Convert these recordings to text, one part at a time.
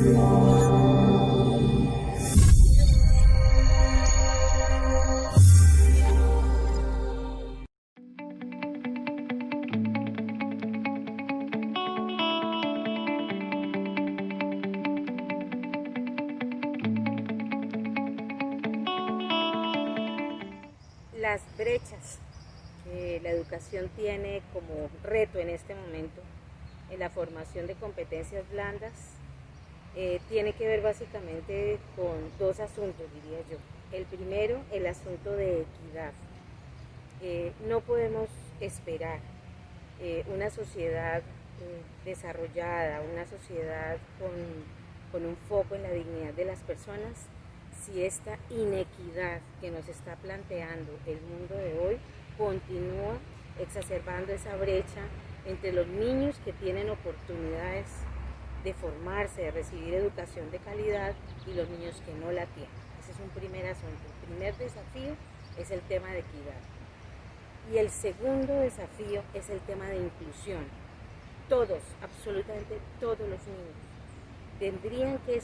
Las brechas que la educación tiene como reto en este momento en la formación de competencias blandas tiene que ver básicamente con dos asuntos, diría yo. El primero, el asunto de equidad. No podemos esperar una sociedad desarrollada, una sociedad con un foco en la dignidad de las personas, si esta inequidad que nos está planteando el mundo de hoy continúa exacerbando esa brecha entre los niños que tienen oportunidades de formarse, de recibir educación de calidad y los niños que no la tienen. Ese es un primer asunto. El primer desafío es el tema de equidad. Y el segundo desafío es el tema de inclusión. Todos, absolutamente todos los niños, tendrían que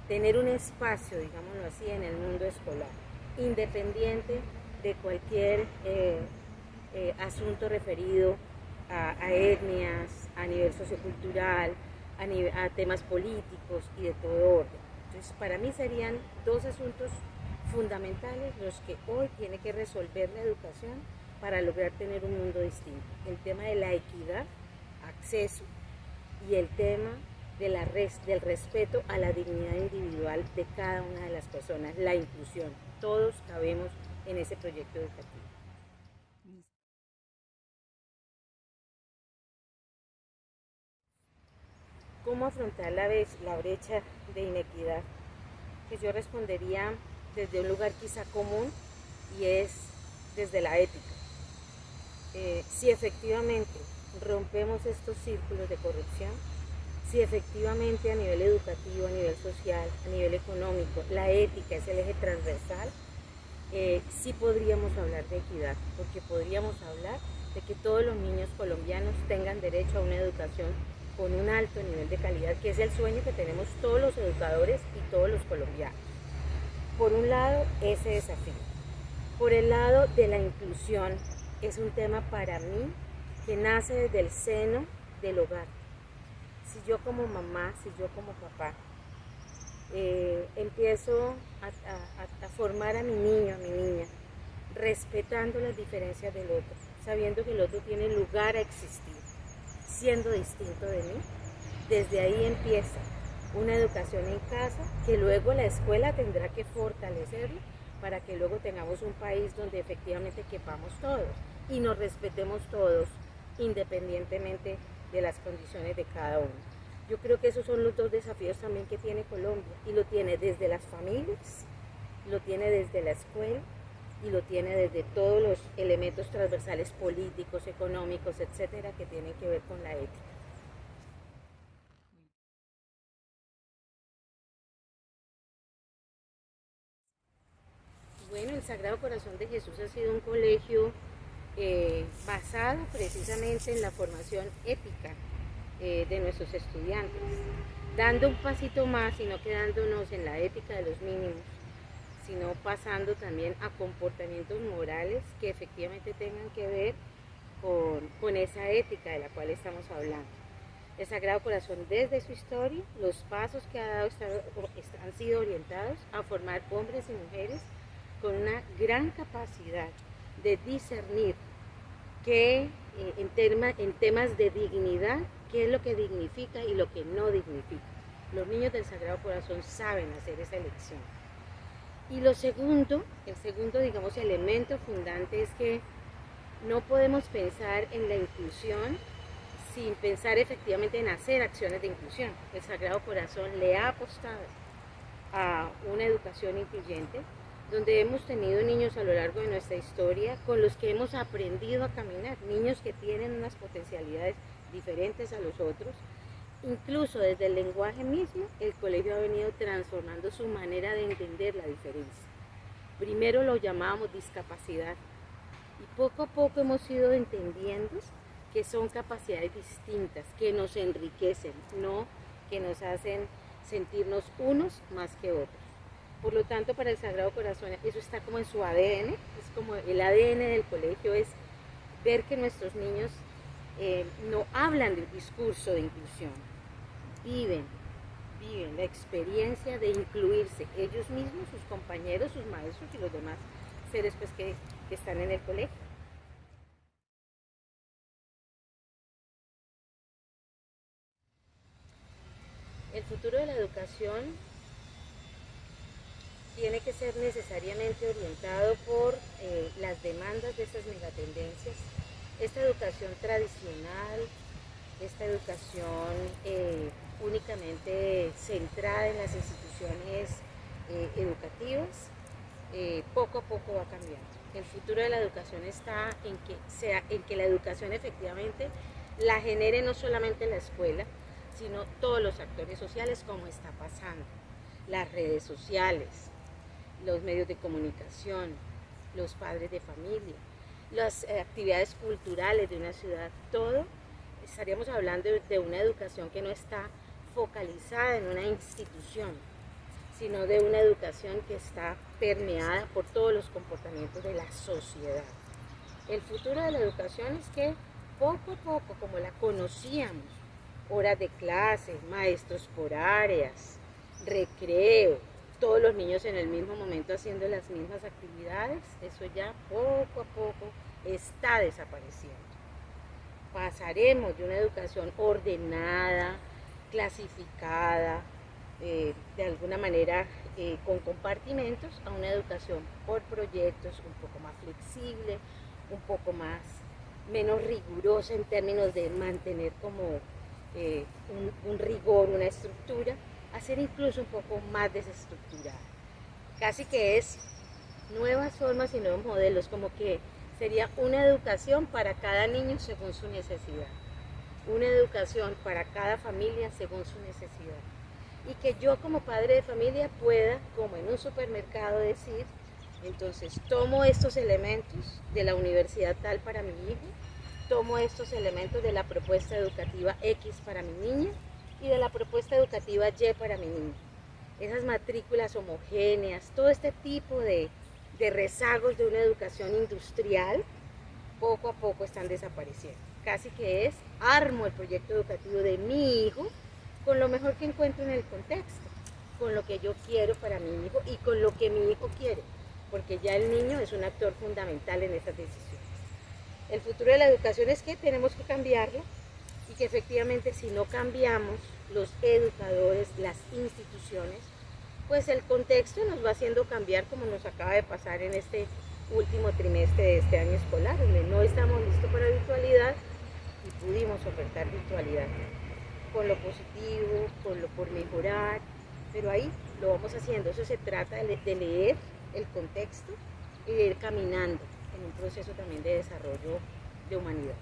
tener un espacio, digámoslo así, en el mundo escolar, independiente de cualquier asunto referido a etnias, a nivel sociocultural, a temas políticos y de todo orden. Entonces, para mí serían dos asuntos fundamentales los que hoy tiene que resolver la educación para lograr tener un mundo distinto. El tema de la equidad, acceso, y el tema del respeto a la dignidad individual de cada una de las personas, la inclusión. Todos cabemos en ese proyecto educativo. ¿Cómo afrontar la brecha de inequidad? Pues yo respondería desde un lugar quizá común, y es desde la ética. Si efectivamente rompemos estos círculos de corrupción, si efectivamente a nivel educativo, a nivel social, a nivel económico, la ética es el eje transversal, sí podríamos hablar de equidad, porque podríamos hablar de que todos los niños colombianos tengan derecho a una educación con un alto nivel de calidad, que es el sueño que tenemos todos los educadores y todos los colombianos. Por un lado, ese desafío. Por el lado de la inclusión, es un tema para mí que nace desde el seno del hogar. Si yo como mamá, si yo como papá, empiezo a formar a mi niño, a mi niña, respetando las diferencias del otro, sabiendo que el otro tiene lugar a existir, siendo distinto de mí, desde ahí empieza una educación en casa que luego la escuela tendrá que fortalecerlo para que luego tengamos un país donde efectivamente quepamos todos y nos respetemos todos independientemente de las condiciones de cada uno. Yo creo que esos son los dos desafíos también que tiene Colombia, y lo tiene desde las familias, lo tiene desde la escuela y lo tiene desde todos los elementos transversales políticos, económicos, etcétera, que tienen que ver con la ética. Bueno, el Sagrado Corazón de Jesús ha sido un colegio basado precisamente en la formación ética de nuestros estudiantes, dando un pasito más y no quedándonos en la ética de los mínimos, sino pasando también a comportamientos morales que efectivamente tengan que ver con esa ética de la cual estamos hablando. El Sagrado Corazón, desde su historia, los pasos que ha dado han sido orientados a formar hombres y mujeres con una gran capacidad de discernir que en temas de dignidad, qué es lo que dignifica y lo que no dignifica. Los niños del Sagrado Corazón saben hacer esa elección. Y el segundo, digamos, elemento fundante es que no podemos pensar en la inclusión sin pensar efectivamente en hacer acciones de inclusión. El Sagrado Corazón le ha apostado a una educación incluyente, donde hemos tenido niños a lo largo de nuestra historia con los que hemos aprendido a caminar, niños que tienen unas potencialidades diferentes a los otros. Incluso desde el lenguaje mismo, el colegio ha venido transformando su manera de entender la diferencia. Primero lo llamábamos discapacidad, y poco a poco hemos ido entendiendo que son capacidades distintas, que nos enriquecen, no que nos hacen sentirnos unos más que otros. Por lo tanto, para el Sagrado Corazón eso está como en su ADN, es como el ADN del colegio, es ver que nuestros niños no hablan del discurso de inclusión, viven la experiencia de incluirse ellos mismos, sus compañeros, sus maestros y los demás seres pues, que están en el colegio. El futuro de la educación tiene que ser necesariamente orientado por las demandas de estas megatendencias. Esta educación tradicional, esta educación únicamente centrada en las instituciones educativas, poco a poco va cambiando. El futuro de la educación está en que la educación efectivamente la genere no solamente la escuela, sino todos los actores sociales, como está pasando. Las redes sociales, los medios de comunicación, los padres de familia, las actividades culturales de una ciudad, todo. Estaríamos hablando de una educación que no está focalizada en una institución, sino de una educación que está permeada por todos los comportamientos de la sociedad. El futuro de la educación es que poco a poco, como la conocíamos, horas de clase, maestros por áreas, recreo, todos los niños en el mismo momento haciendo las mismas actividades, eso ya poco a poco está desapareciendo. Pasaremos de una educación ordenada, clasificada, de alguna manera con compartimentos, a una educación por proyectos, un poco más flexible, un poco menos rigurosa en términos de mantener como un rigor, una estructura, a ser incluso un poco más desestructurada. Casi que es nuevas formas y nuevos modelos, como que sería una educación para cada niño según su necesidad, una educación para cada familia según su necesidad. Y que yo como padre de familia pueda, como en un supermercado, decir, entonces tomo estos elementos de la universidad tal para mi hijo, tomo estos elementos de la propuesta educativa X para mi niña y de la propuesta educativa Y para mi niño. Esas matrículas homogéneas, todo este tipo de rezagos de una educación industrial, poco a poco están desapareciendo. Casi que es, armo el proyecto educativo de mi hijo con lo mejor que encuentro en el contexto, con lo que yo quiero para mi hijo y con lo que mi hijo quiere, porque ya el niño es un actor fundamental en esas decisiones. El futuro de la educación es que tenemos que cambiarlo y que efectivamente si no cambiamos los educadores, las instituciones, pues el contexto nos va haciendo cambiar, como nos acaba de pasar en este último trimestre de este año escolar, donde no estamos listos para virtualidad y pudimos ofertar virtualidad con lo positivo, con lo por mejorar, pero ahí lo vamos haciendo. Eso se trata de leer el contexto y de ir caminando en un proceso también de desarrollo de humanidad.